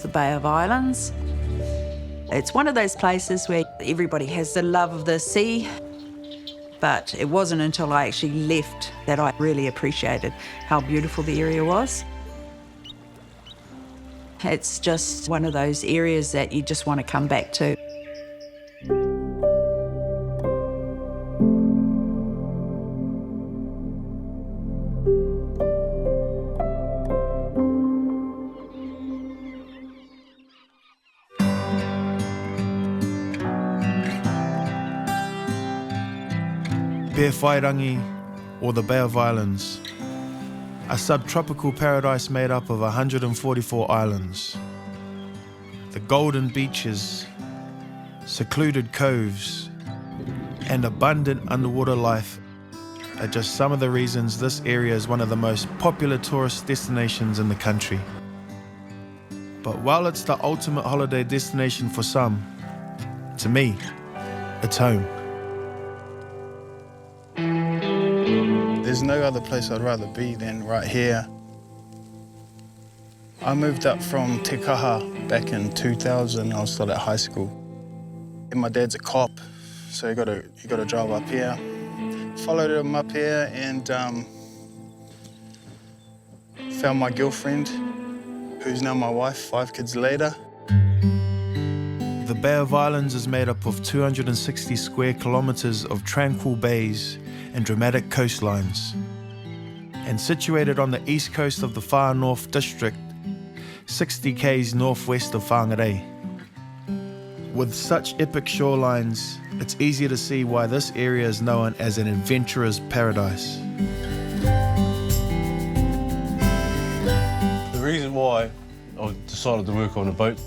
the Bay of Islands. It's one of those places where everybody has the love of the sea, but it wasn't until I actually left that I really appreciated how beautiful the area was. It's just one of those areas that you just want to come back to. Pēwhairangi, or the Bay of Islands, a subtropical paradise made up of 144 islands. The golden beaches, secluded coves, and abundant underwater life are just some of the reasons this area is one of the most popular tourist destinations in the country. But while it's the ultimate holiday destination for some, to me, it's home. There's no other place I'd rather be than right here. I moved up from Te Kaha back in 2000. I was still at high school. And my dad's a cop, so he got a job up here. Followed him up here and found my girlfriend, who's now my wife, 5 kids later. The Bay of Islands is made up of 260 square kilometres of tranquil bays and dramatic coastlines. And situated on the east coast of the Far North District, 60 k's northwest of Whangarei. With such epic shorelines, it's easy to see why this area is known as an adventurer's paradise. The reason why I decided to work on a boat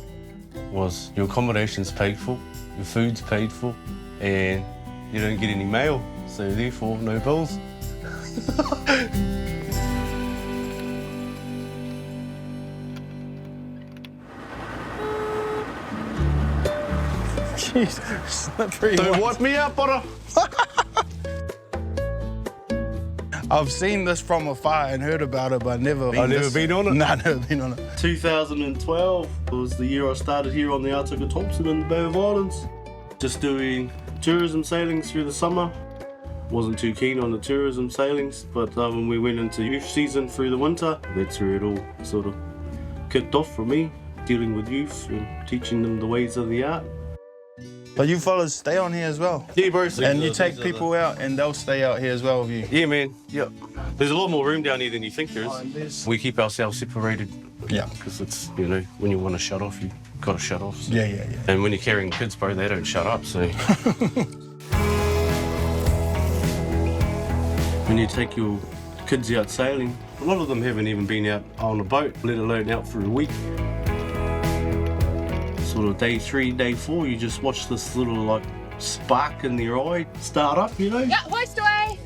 was your accommodation's paid for, your food's paid for, and you don't get any mail, so therefore no bills. Jeez, slippery. Don't wipe me out, butter. I've seen this from afar and heard about it, but I've never been on it? Nah, never been on it. 2012 was the year I started here on the Aotearoa Thompson in the Bay of Islands. Just doing tourism sailings through the summer. Wasn't too keen on the tourism sailings, but when we went into youth season through the winter, that's where it all sort of kicked off for me, dealing with youth and teaching them the ways of the art. But you fellas stay on here as well? Yeah, bro. And you take people out and they'll stay out here as well with you? Yeah, man. Yeah. There's a lot more room down here than you think there is. We keep ourselves separated. Yeah. Because it's, you know, when you want to shut off, you got to shut off. So. Yeah. And when you're carrying kids, bro, they don't shut up, so. When you take your kids out sailing, a lot of them haven't even been out on a boat, let alone out for a week. Sort of day 3, day 4, you just watch this little like spark in their eye start up, you know? Yeah, hoist away.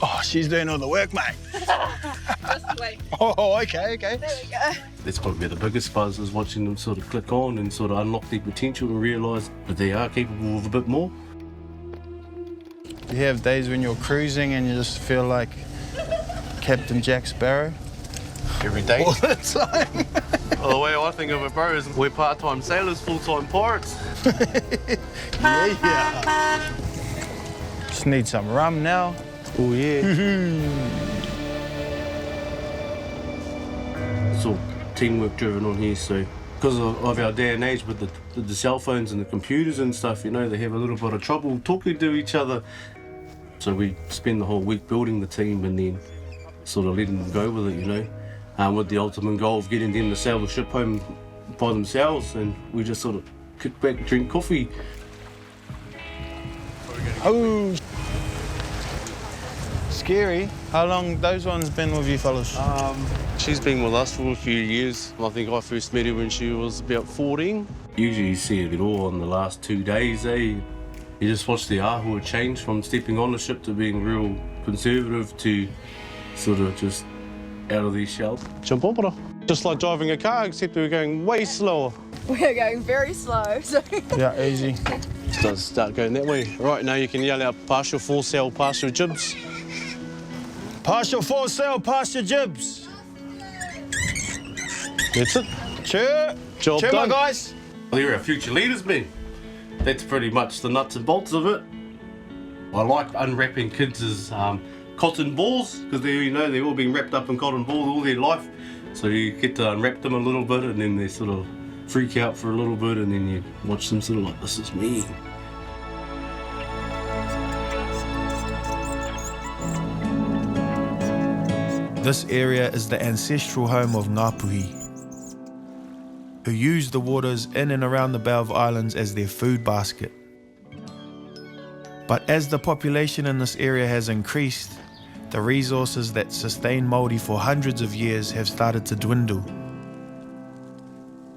Oh, she's doing all the work, mate. Just away. Oh, okay. There we go. That's probably the biggest buzz, is watching them sort of click on and sort of unlock their potential and realise that they are capable of a bit more. You have days when you're cruising and you just feel like Captain Jack Sparrow? Every day. All the time. Well, the way I think of it, bro, is we're part-time sailors, full-time pirates. Yeah. Just need some rum now. Oh, yeah. It's all teamwork driven on here, so because of our day and age with the cell phones and the computers and stuff, you know, they have a little bit of trouble talking to each other. So we spend the whole week building the team and then sort of letting them go with it, you know. With the ultimate goal of getting them to sail the ship home by themselves, and we just sort of kick back, drink coffee. Oh, scary. How long those ones been with you fellas? She's been with us for a few years. I think I first met her when she was about 14. Usually you see it all on the last 2 days, eh? You just watch the ahua change from stepping on the ship to being real conservative to sort of just out of these shells. Jump on, brother. Just like driving a car, except we're going way slower. We're going very slow, so. Yeah, easy. Does start going that way. Right, now you can yell out partial foresail, partial jibs. Partial foresail, partial jibs. That's it. Cheer! Job Cheer, done. my guys! There are future leaders, man. That's pretty much the nuts and bolts of it. I like unwrapping kids' cotton balls because they've all been wrapped up in cotton balls all their life. So you get to unwrap them a little bit and then they sort of freak out for a little bit and then you watch them sort of like, this is me. This area is the ancestral home of Ngāpuhi, who use the waters in and around the Bay of Islands as their food basket. But as the population in this area has increased, the resources that sustain Māori for hundreds of years have started to dwindle.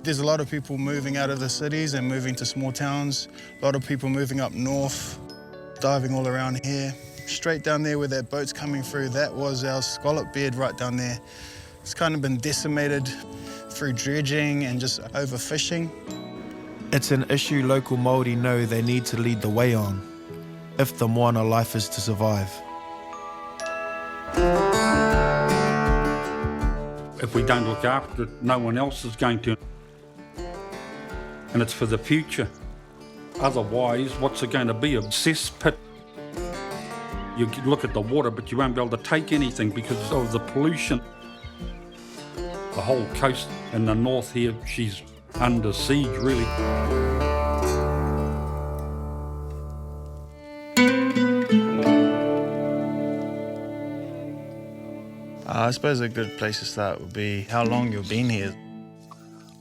There's a lot of people moving out of the cities and moving to small towns. A lot of people moving up north, diving all around here. Straight down there where that boat's coming through, that was our scallop bed right down there. It's kind of been decimated through dredging and just overfishing. It's an issue local Māori know they need to lead the way on, if the moana life is to survive. If we don't look after it, no one else is going to. And it's for the future. Otherwise, what's it going to be? A cesspit? You look at the water, but you won't be able to take anything because of the pollution. The whole coast in the north here, she's under siege, really. I suppose a good place to start would be how long you've been here.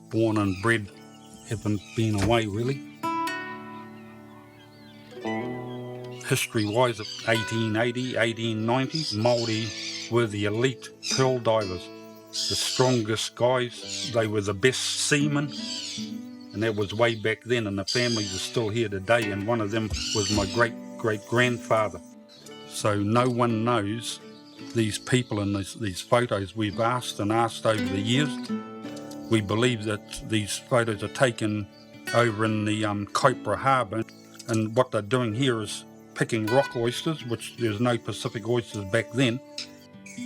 Born and bred, haven't been away, really. History-wise, 1880, 1890, Māori were the elite pearl divers, the strongest guys. They were the best seamen, and that was way back then, and the families are still here today, and one of them was my great-great-grandfather. So no one knows these people in these photos. We've asked and asked over the years. We believe that these photos are taken over in the Kaipara Harbour, and what they're doing here is picking rock oysters, which there's no Pacific oysters back then.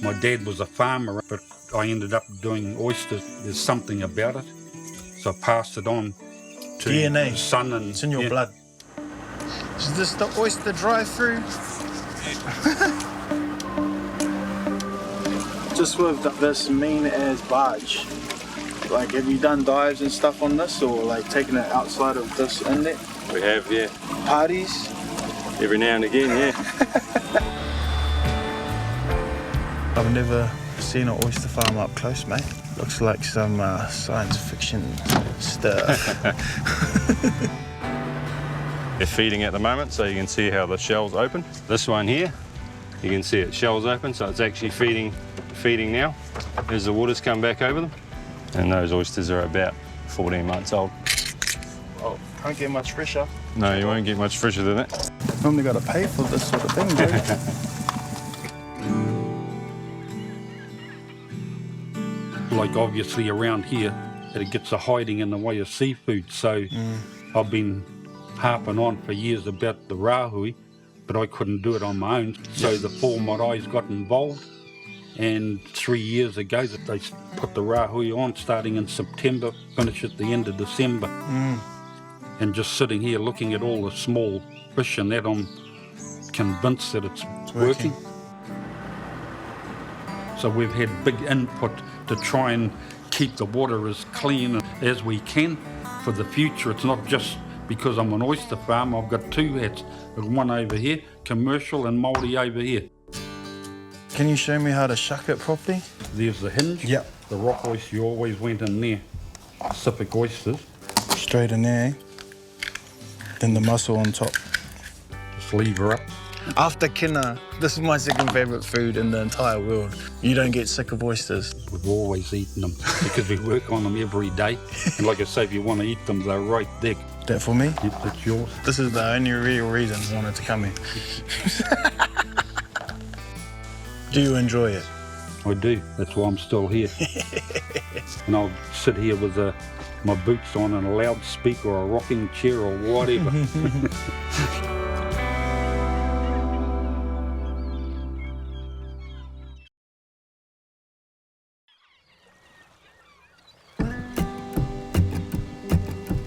My dad was a farmer, but I ended up doing oysters. There's something about it, so I passed it on to DNA. the son. And It's in your blood. Is this the oyster drive-through? Just with this mean-ass barge, like, have you done dives and stuff on this, or like taking it outside of this inlet? We have, yeah. Parties? Every now and again, yeah. I've never seen an oyster farm up close, mate. Looks like some science fiction stuff. They're feeding at the moment, so you can see how the shell's open. This one here, you can see it, shell's open, so it's actually feeding now. As the water's come back over them. And those oysters are about 14 months old. Oh, can't get much fresher. No, you won't get much fresher than that. Normally got to pay for this sort of thing, dude. Like obviously around here, it gets a hiding in the way of seafood. So I've been harping on for years about the rahui, but I couldn't do it on my own. So the four Māoris got involved, and 3 years ago they put the rahui on, starting in September, finish at the end of December. And just sitting here looking at all the small fish and that, I'm convinced that it's working. So we've had big input to try and keep the water as clean as we can for the future. It's not just because I'm an oyster farm. I've got two hats. There's one over here, commercial, and Māori over here. Can you show me how to shuck it properly? There's the hinge. Yep. The rock oyster, you always went in there. Pacific oysters. Straight in there, eh? Then the mussel on top. Just leave her up. After kina, this is my second favourite food in the entire world. You don't get sick of oysters. We've always eaten them because we work on them every day. And like I say, if you want to eat them, they're right there. That for me? Yep, that's yours. This is the only real reason I wanted to come here. Do you enjoy it? I do. That's why I'm still here. And I'll sit here with my boots on and a loudspeaker or a rocking chair or whatever.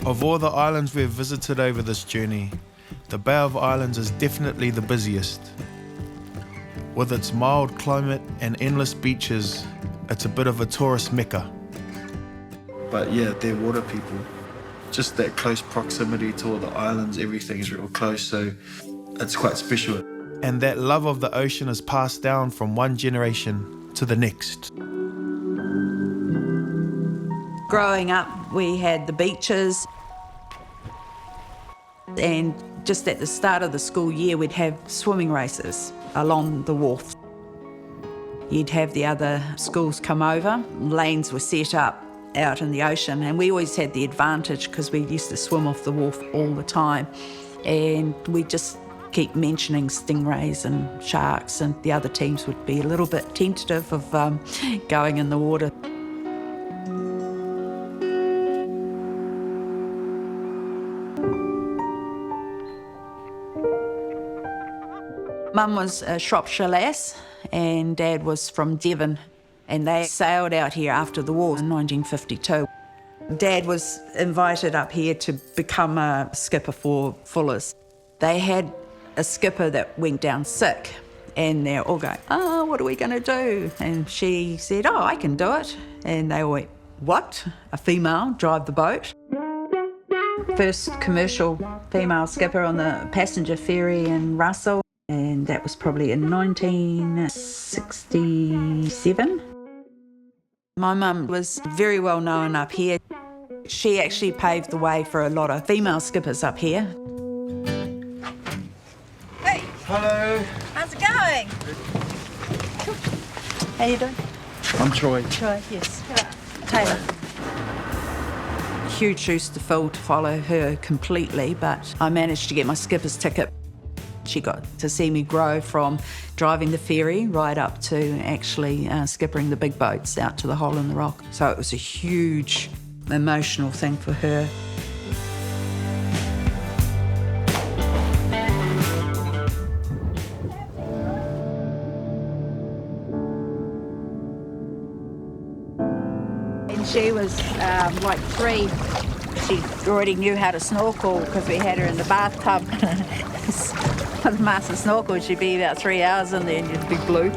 Of all the islands we've visited over this journey, the Bay of Islands is definitely the busiest. With its mild climate and endless beaches, it's a bit of a tourist mecca. But yeah, they're water people. Just that close proximity to all the islands, everything's real close, so it's quite special. And that love of the ocean is passed down from one generation to the next. Growing up, we had the beaches, and just at the start of the school year, we'd have swimming races along the wharf. You'd have the other schools come over, lanes were set up out in the ocean, and we always had the advantage because we used to swim off the wharf all the time, and we just keep mentioning stingrays and sharks, and the other teams would be a little bit tentative of going in the water. Mum was a Shropshire lass and Dad was from Devon, and they sailed out here after the war in 1952. Dad was invited up here to become a skipper for Fullers. They had a skipper that went down sick, and they're all going, "Oh, what are we going to do?" And she said, "Oh, I can do it." And they all went, "What? A female drive the boat?" First commercial female skipper on the passenger ferry in Russell. And that was probably in 1967. My mum was very well known up here. She actually paved the way for a lot of female skippers up here. Hey, Hello. how's it going? How you doing? I'm Troy. Troy, yes. Taylor. Huge shoes to fill to follow her completely, but I managed to get my skipper's ticket. She got to see me grow from driving the ferry right up to actually skippering the big boats out to the hole in the rock. So it was a huge emotional thing for her. And she was like 3. She already knew how to snorkel because we had her in the bathtub. The master snorkel, she'd be about 3 hours in there and you'd be blue.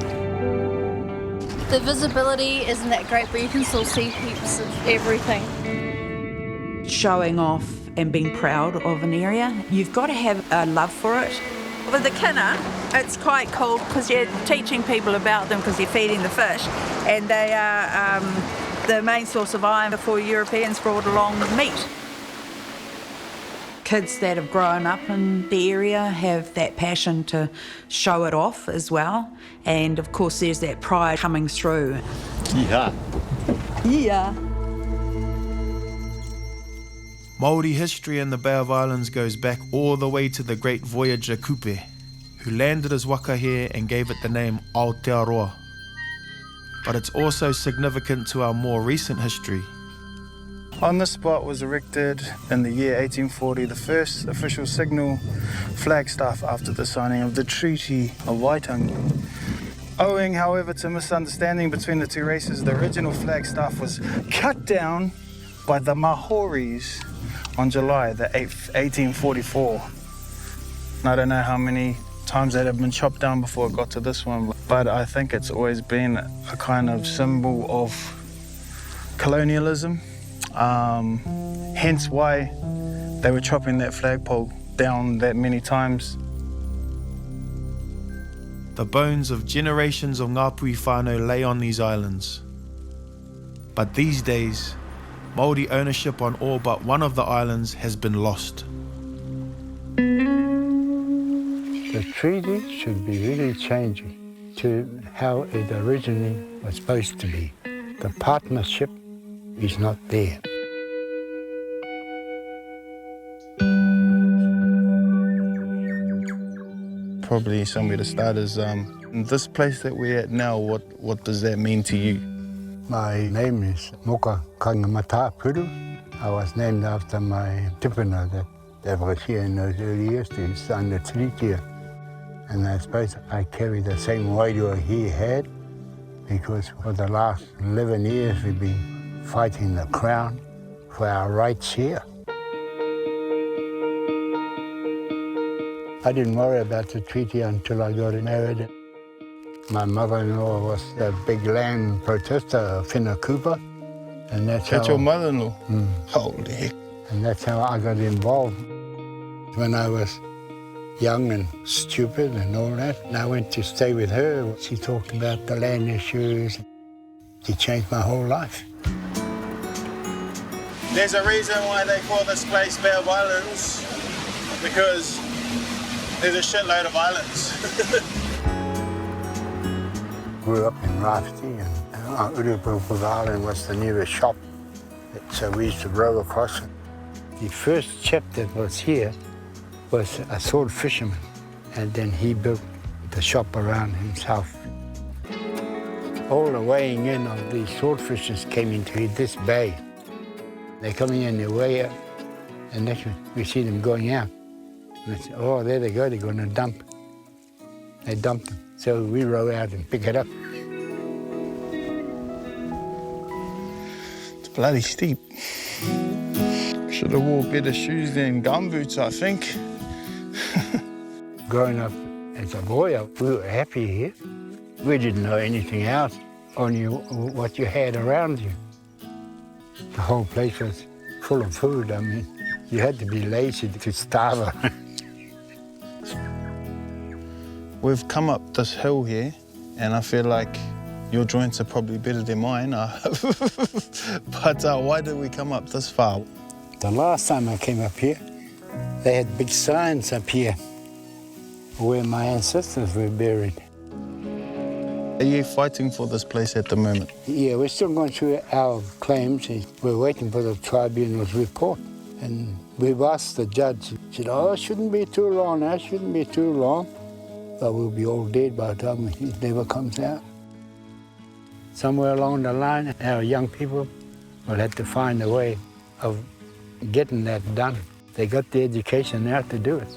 The visibility isn't that great, but you can still see heaps of everything. Showing off and being proud of an area, you've got to have a love for it. With the kinna, it's quite cool because you're teaching people about them because you're feeding the fish, and they are the main source of iron before Europeans brought along meat. Kids that have grown up in the area have that passion to show it off as well. And of course there's that pride coming through. Yeah. Yeah. Māori history in the Bay of Islands goes back all the way to the great voyager Kupe, who landed his waka here and gave it the name Aotearoa. But it's also significant to our more recent history. On this spot was erected in the year 1840 the first official signal flagstaff after the signing of the Treaty of Waitangi. Owing, however, to misunderstanding between the two races, the original flagstaff was cut down by the Maoris on July the 8th, 1844. And I don't know how many times that have been chopped down before it got to this one, but I think it's always been a kind of symbol of colonialism. Hence why they were chopping that flagpole down that many times. The bones of generations of Ngāpuhi whānau lay on these islands. But these days, Māori ownership on all but one of the islands has been lost. The treaty should be really changing to how it originally was supposed to be. The partnership is not there. Probably somewhere to start is this place that we're at now, what does that mean to you? My name is Moka Kangamata Puru. I was named after my tipuna that was here in those early years, the son of Tiritia. And I suppose I carry the same wairua he had, because for the last 11 years we've been fighting the Crown for our rights here. I didn't worry about the treaty until I got married. My mother-in-law was a big land protester, Whina Cooper, and that's That's how... your mother-in-law? Mm. Holy heck. And that's how I got involved. When I was young and stupid and all that, and I went to stay with her. She talked about the land issues. She changed my whole life. There's a reason why they call this place Bay of Islands, because there's a shitload of islands. Grew up in Rafti, and Urupuru Island was the nearest shop. So we used to row across it. The first chap that was here was a sword fisherman, and then he built the shop around himself. All the weighing in of these sword fishers came into this bay. They're coming in, they weigh up, and next we see them going out. And I said, oh, there they go, they're going to dump. They dump them. So we row out and pick it up. It's bloody steep. Should have wore better shoes than gumboots, I think. Growing up as a boy, we were happy here. We didn't know anything else, only what you had around you. The whole place was full of food. I mean, you had to be lazy to starve. We've come up this hill here, and I feel like your joints are probably better than mine. But why did we come up this far? The last time I came up here, they had big signs up here where my ancestors were buried. Are you fighting for this place at the moment? Yeah, we're still going through our claims. We're waiting for the tribunal's report. And we've asked the judge, he said, oh, it shouldn't be too long now, it shouldn't be too long. But we'll be all dead by the time it never comes out. Somewhere along the line, our young people will have to find a way of getting that done. They got the education now to do it.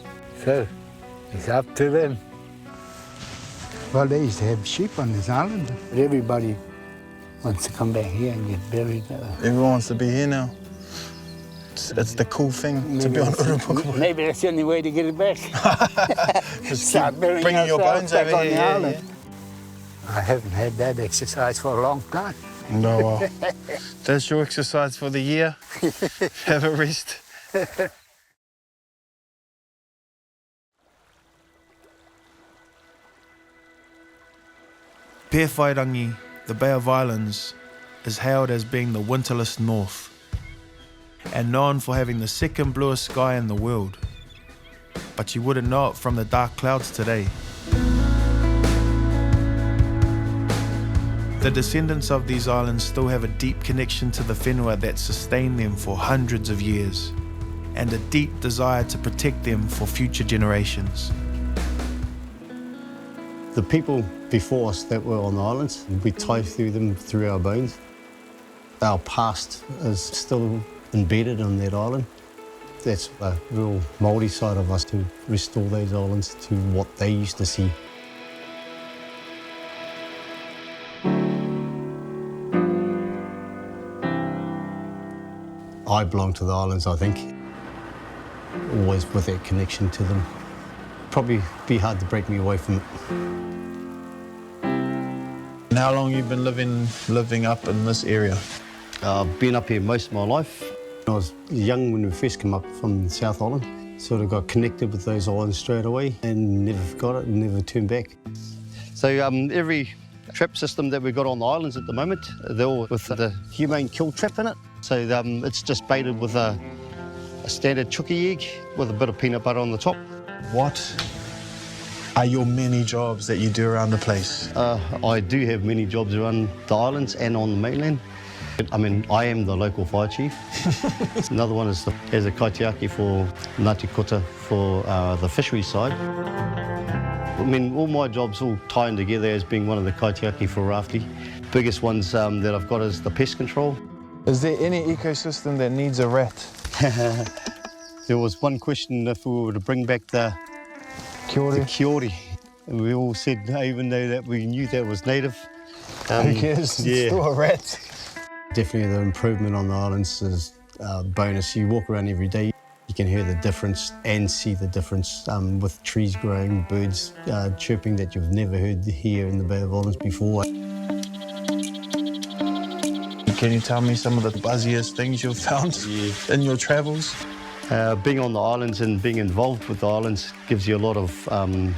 So it's up to them. Well, they used to have sheep on this island. But everybody wants to come back here and get buried. Everyone wants to be here now. It's the cool thing to be on Urupuru. Maybe that's the only way to get it back. Just Start burying bringing your bones back over on here. the island. I haven't had that exercise for a long time. No, that's your exercise for the year. Have a rest. Pēwhairangi, the Bay of Islands, is hailed as being the winterless north and known for having the second bluest sky in the world. But you wouldn't know it from the dark clouds today. The descendants of these islands still have a deep connection to the whenua that sustained them for hundreds of years, and a deep desire to protect them for future generations. The people before us that were on the islands, we tie through them through our bones. Our past is still embedded on that island. That's a real Māori side of us to restore those islands to what they used to see. I belong to the islands, I think. Always with that connection to them. Probably be hard to break me away from it. And how long you been living up in this area? I've been up here most of my life. I was young when we first came up from South Island. Sort of got connected with those islands straight away and never forgot it and never turned back. So every trap system that we've got on the islands at the moment, they're all with the humane kill trap in it. So it's just baited with a standard chuki egg with a bit of peanut butter on the top. What are your many jobs that you do around the place? I do have many jobs around the islands and on the mainland. I mean, I am the local fire chief. Another one is as a kaitiaki for Ngāti Kota for the fisheries side. I mean, all my jobs all tie in together as being one of the kaitiaki for Rafti. Biggest ones that I've got is the pest control. Is there any ecosystem that needs a rat? There was one question if we were to bring back the kiori. And we all said no, even though that we knew that was native. Who cares? It's still a rat. Definitely the improvement on the islands is a bonus. You walk around every day, You can hear the difference and see the difference with trees growing, birds chirping that you've never heard here in the Bay of Islands before. Can you tell me some of the buzziest things you've found in your travels? Being on the islands and being involved with the islands gives you a lot of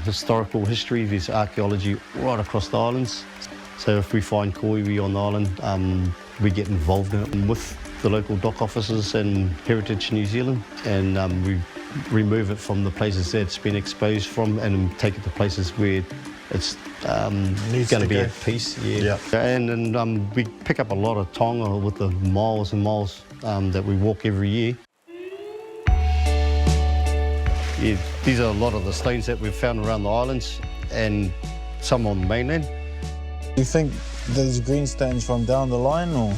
historical history. There's archaeology right across the islands. So if we find koiwi on the island, we get involved in it with the local dock officers and Heritage New Zealand, and we remove it from the places that it's been exposed from and take it to places where it's going to be at peace. Yeah. And then we pick up a lot of tonga with the miles and miles that we walk every year. Yeah, these are a lot of the stones that we've found around the islands and some on the mainland. Do you think there's greenstones from down the line, or?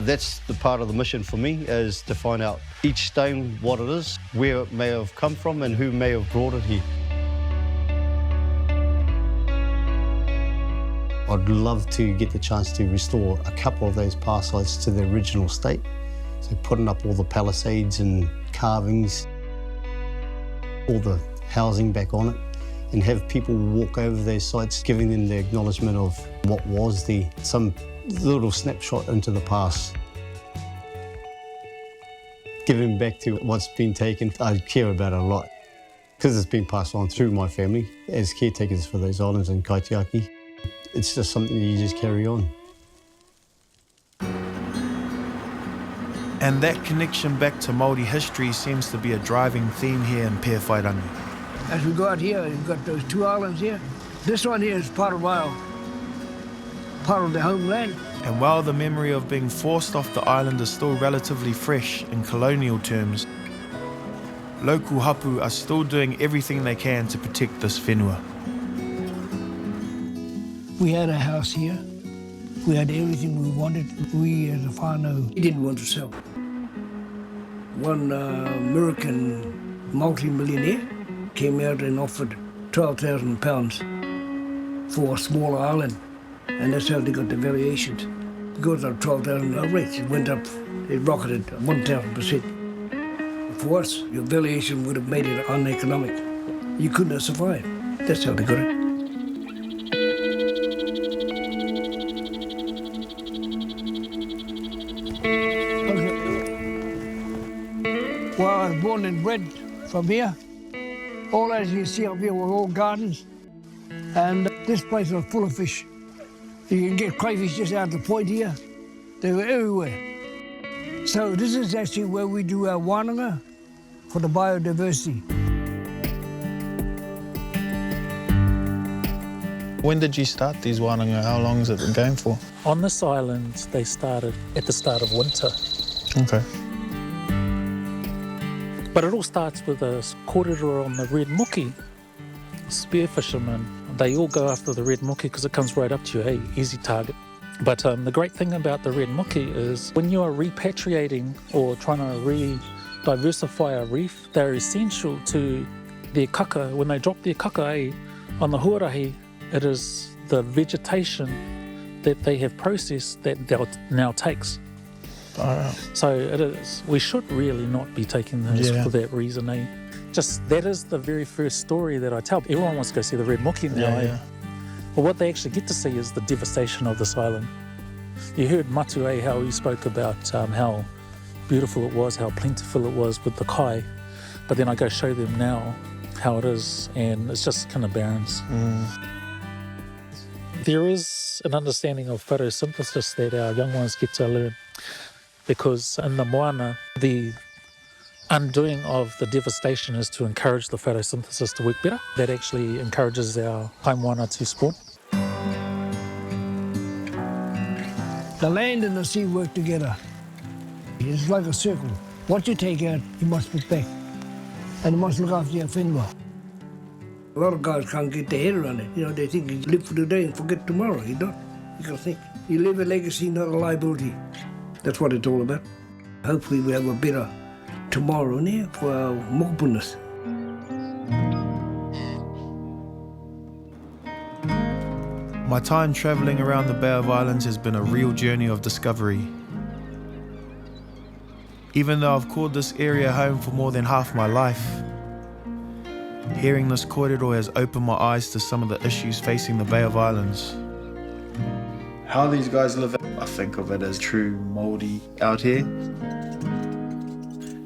That's the part of the mission for me, is to find out each stone, what it is, where it may have come from and who may have brought it here. I'd love to get the chance to restore a couple of those past sites to the original state. So putting up all the palisades and carvings, all the housing back on it, and have people walk over those sites, giving them the acknowledgement of what was there, some little snapshot into the past. Giving back to what's been taken, I care about it a lot, because it's been passed on through my family as caretakers for those islands in Kaitiaki. It's just something that you just carry on. And that connection back to Māori history seems to be a driving theme here in Pēwhairangi. As we go out here, you've got those two islands here. This one here is part of the homeland. And while the memory of being forced off the island is still relatively fresh in colonial terms, local hapu are still doing everything they can to protect this whenua. We had a house here. We had everything we wanted. We as a whānau didn't want to sell. One American multi-millionaire came out and offered £12,000 for a small island, and that's how they got the variations. Because of $12,000 rates, it went up, it rocketed 1,000%. For us, your valuation would have made it uneconomic. You couldn't have survived. That's how they got it. Well, I was born and bred from here. All as you see up here were all gardens. And this place was full of fish. You can get crayfish just out the point here. They were everywhere. So this is actually where we do our wānanga for the biodiversity. When did you start these wānanga? How long has it been going for? On this island, they started at the start of winter. Okay. But it all starts with a kōrero on the red muki. Spear fishermen, they all go after the red muki because it comes right up to you, hey, easy target. But the great thing about the red muki is when you are repatriating or trying to re-diversify a reef, they're essential to their kaka. When they drop their kaka on the huarahi, it is the vegetation that they have processed that now takes. So it is. We should really not be taking those for that reason. Just that is the very first story that I tell. Everyone wants to go see the red muki now. But what they actually get to see is the devastation of this island. You heard Matu, how he spoke about how beautiful it was, how plentiful it was with the kai. But then I go show them now how it is, and it's just kind of barrens. There is an understanding of photosynthesis that our young ones get to learn, because in the moana, the undoing of the devastation is to encourage the photosynthesis to work better. That actually encourages our kaimoana to spawn. The land and the sea work together. It's like a circle. What you take out, you must put back. And you must look after your whenua. A lot of guys can't get their head around it. You know, they think you live for today and forget tomorrow. You don't. You gotta think. You live a legacy, not a liability. That's what it's all about. Hopefully we have a better tomorrow now for our mokupunas. My time travelling around the Bay of Islands has been a real journey of discovery. Even though I've called this area home for more than half my life, hearing this kōrero has opened my eyes to some of the issues facing the Bay of Islands. How these guys live, I think of it as true Māori out here.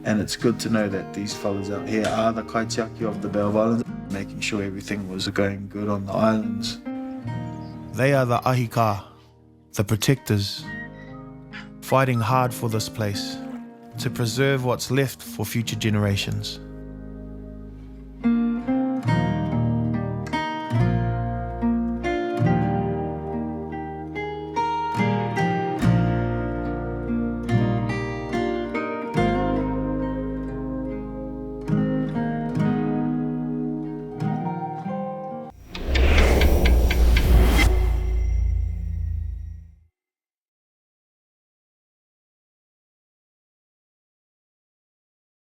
And it's good to know that these fellas out here are the kaitiaki of the Bay of Islands, making sure everything was going good on the islands. They are the ahika, the protectors, fighting hard for this place, to preserve what's left for future generations.